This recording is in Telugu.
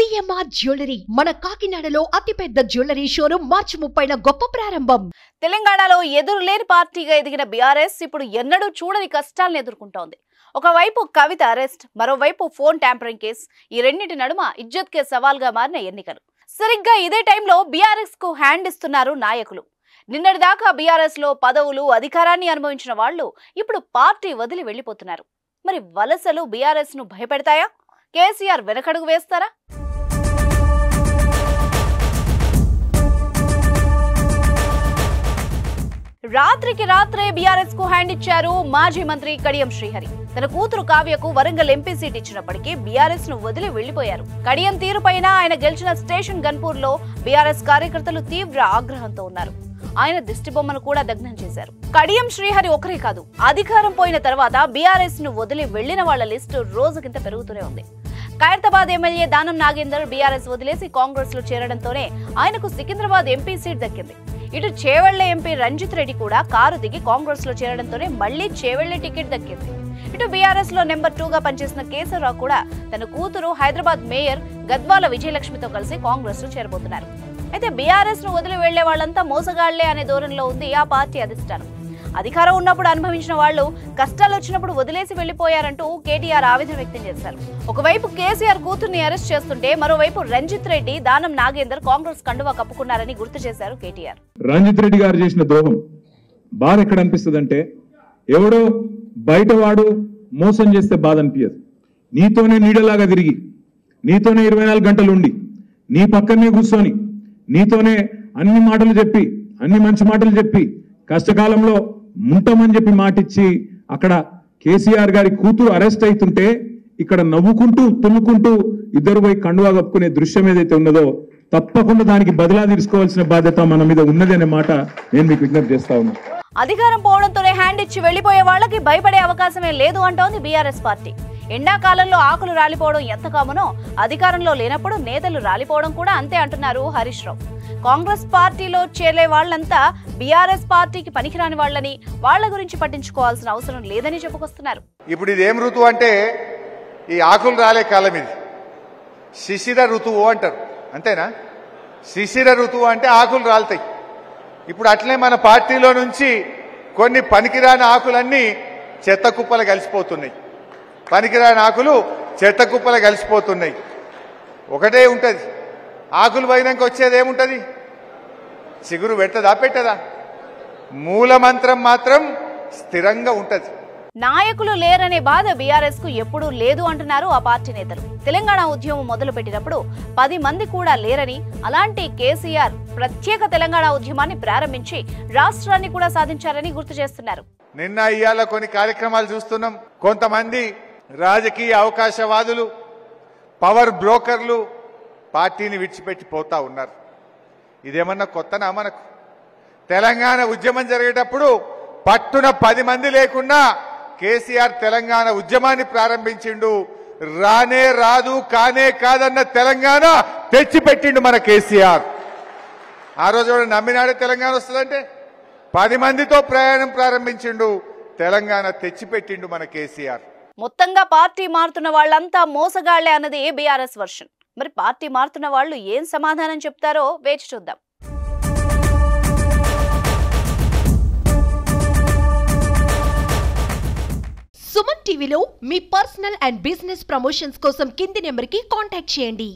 సిఎంఆర్ జ్యువెలరీ మన కాకినాడలో అతిపెద్ద జ్యువెలరీ షోరూం మార్చి 30న గొప్ప ప్రారంభం. తెలంగాణలో ఎదురులేని పార్టీగా ఎదిగిన బీఆర్ఎస్ ఇప్పుడు ఎన్నడూ చూడని కష్టాలను ఎదుర్కొంటోంది. ఒకవైపు కవిత అరెస్ట్, మరోవైపు ఫోన్ ట్యాంపరింగ్ కేసు, ఈ రెండింటి నడుమ ఇజ్జత్ కే సవాల్గా మారిన ఎన్నికలు. సరిగ్గా ఇదే టైంలో బీఆర్ఎస్ కు హ్యాండ్ ఇస్తున్నారు నాయకులు. నిన్నటిదాకా బీఆర్ఎస్ లో పదవులు, అధికారాన్ని అనుభవించిన వాళ్లు ఇప్పుడు పార్టీ వదిలి వెళ్లిపోతున్నారు. మరి వలసలు బీఆర్ఎస్ ను భయపెడతాయా? కేసీఆర్ వెనకడుగు వేస్తారా? రాత్రికి రాత్రే బీఆర్ఎస్ కు హ్యాండ్ ఇచ్చారు మాజీ మంత్రి కడియం శ్రీహరి. తన కూతురు కావ్యకు వరంగల్ ఎంపీ సీట్ ఇచ్చినప్పటికీ బీఆర్ఎస్ ను వదిలి వెళ్లిపోయారు. కడియం తీరుపైన ఆయన గెలిచిన స్టేషన్ గన్పూర్ లో బీఆర్ఎస్ కార్యకర్తలు తీవ్ర ఆగ్రహంతో ఉన్నారు. ఆయన దిష్టిబొమ్మను కూడా దగ్నం చేశారు. కడియం శ్రీహరి ఒకరే కాదు, అధికారం పోయిన తర్వాత బీఆర్ఎస్ ను వదిలి వెళ్లిన వాళ్ల లిస్టు రోజుకింత పెరుగుతూనే ఉంది. ఖైరతాబాద్ ఎమ్మెల్యే దానం నాగేందర్ బీఆర్ఎస్ వదిలేసి కాంగ్రెస్ లో చేరడంతోనే ఆయనకు సికింద్రాబాద్ ఎంపీ సీట్ దక్కింది. ఇటు చేవెళ్ల ఎంపీ రంజిత్ రెడ్డి కూడా కారు దిగి కాంగ్రెస్ లో చేరడంతోనే మళ్లీ చేవెళ్ల టికెట్ దక్కింది. ఇటు బీఆర్ఎస్ లో నెంబర్ 2 గా పనిచేసిన కేశవరావు కూడా తన కూతురు హైదరాబాద్ మేయర్ గద్వాల విజయలక్ష్మితో కలిసి కాంగ్రెస్ లో చేరబోతున్నారు. అయితే బీఆర్ఎస్ ను వదిలి వెళ్లే వాళ్లంతా మోసగాళ్లే అనే ధోరణిలో ఉంది ఆ పార్టీ అధిష్టానం. అధికారం ఉన్నప్పుడు అనుభవించిన వాళ్లు కష్టాలు వచ్చినప్పుడు వదిలేసి వెళ్లిపోయారంటూ కేటీఆర్ ఆవేదన వ్యక్తం చేశారు. ఒకవైపు కేసీఆర్ కూతుర్ని అరెస్ట్ చేస్తుంటే మరోవైపు రంజిత్ రెడ్డి, దానం నాగేందర్ కాంగ్రెస్ కండువా కప్పుకున్నారని గుర్తు చేశారు కేటీఆర్. రంజిత్ రెడ్డి గారు చేసిన ద్రోహం బాధ ఎక్కడ అనిపిస్తుందంటే, ఎవడో బయటవాడు మోసం చేస్తే బాధ అనిపించదు. నీతోనే నీడలాగా తిరిగి, నీతోనే 24 గంటలు ఉండి, నీ పక్కనే కూర్చొని, నీతోనే అన్ని మాటలు చెప్పి, అన్ని మంచి మాటలు చెప్పి, కష్టకాలంలో ఉంటామని చెప్పి మాటిచ్చి అక్కడ కేసీఆర్ గారి కూతురు అరెస్ట్ అవుతుంటే ఇక్కడ నవ్వుకుంటూ తుమ్ముకుంటూ ఇద్దరు పోయి కండువా కప్పుకునే దృశ్యం ఏదైతే ఉన్నదో తప్పకుండా దానికి బదిలా తీసుకోవాల్సిన బాధ్యత మన మీద ఉన్నది అనే మాట నేను మీకు విజ్ఞప్తి చేస్తా ఉన్నా. అధికారం పోవడంతోనే హ్యాండ్ ఇచ్చి వెళ్లిపోయే వాళ్ళకి భయపడే అవకాశమే లేదు అంటోంది బీఆర్ఎస్ పార్టీ. ఎండాకాలంలో ఆకులు రాలిపోవడం ఎంత కామనో అధికారంలో లేనప్పుడు నేతలు రాలిపోవడం కూడా అంతే అంటున్నారు హరీష్ రావు. కాంగ్రెస్ పార్టీలో చేరే వాళ్లంతా బీఆర్ఎస్ పార్టీకి పనికిరాని వాళ్లని, వాళ్ల గురించి పట్టించుకోవాల్సిన అవసరం లేదని చెప్పుకొస్తున్నారు. ఇప్పుడు ఇది ఏం ఋతువు అంటే, ఈ ఆకులు రాలే కాలం ఇది శిశిర ఋతువు అంటారు, అంతేనా? శిశిర ఋతువు అంటే ఆకులు రాలుతాయి. ఇప్పుడు అట్లే మన పార్టీలో నుంచి కొన్ని పనికిరాని ఆకులన్నీ చెత్త కుప్పలు కలిసిపోతున్నాయి. పనికిరాని ఆకులు చెత్త కుప్పలు కలిసిపోతున్నాయి. ఒకటే ఉంటుంది, ఆకులు పోయినాక వచ్చేది ఏముంటుంది? చిగురు పెట్టదా పెట్టదా? మూలమంత్రం మాత్రం స్థిరంగా ఉంటుంది. నాయకులు లేరనే బాధ బీఆర్ఎస్ కు ఎప్పుడూ లేదు అంటున్నారు ఆ పార్టీ నేతలు. తెలంగాణ ఉద్యమం మొదలు పెట్టినప్పుడు 10 మంది కూడా లేరని, అలాంటి కేసీఆర్ ప్రత్యేక తెలంగాణ ఉద్యమాన్ని ప్రారంభించి రాష్ట్రాన్ని కూడా సాధించారని గుర్తు చేస్తున్నారు. నిన్న ఇవాళ కొన్ని కార్యక్రమాలు చూస్తున్నాం. కొంతమంది రాజకీయ అవకాశవాదులు, పవర్ బ్రోకర్లు పార్టీని విడిచిపెట్టి పోతా ఉన్నారు. ఇదేమన్నా కొత్తనా మనకు? తెలంగాణ ఉద్యమం జరిగేటప్పుడు పట్టున 10 మంది లేకున్నా కేసీఆర్ తెలంగాణ ఉద్యమాన్ని ప్రారంభించిండు. రానే రాదు, కానే కాదన్న తెలంగాణ తెచ్చిపెట్టిండు మన కేసీఆర్. ఆ రోజు నమ్మినాడే తెలంగాణ వస్తుందంటే 10 మందితో ప్రయాణం ప్రారంభించిండు, తెలంగాణ తెచ్చిపెట్టిండు మన కేసీఆర్. మొత్తంగా పార్టీ మారుతున్న వాళ్ళంతా మోసగాళ్లే అన్నది బీఆర్ఎస్ వర్షన్. మరి పార్టీ మారుతున్న వాళ్ళు ఏం సమాధానం చెప్తారో వేచి చూద్దాం. సుమన్ టీవీలో మీ పర్సనల్ అండ్ బిజినెస్ ప్రమోషన్స్ కోసం కింది నెంబర్కి కాంటాక్ట్ చేయండి.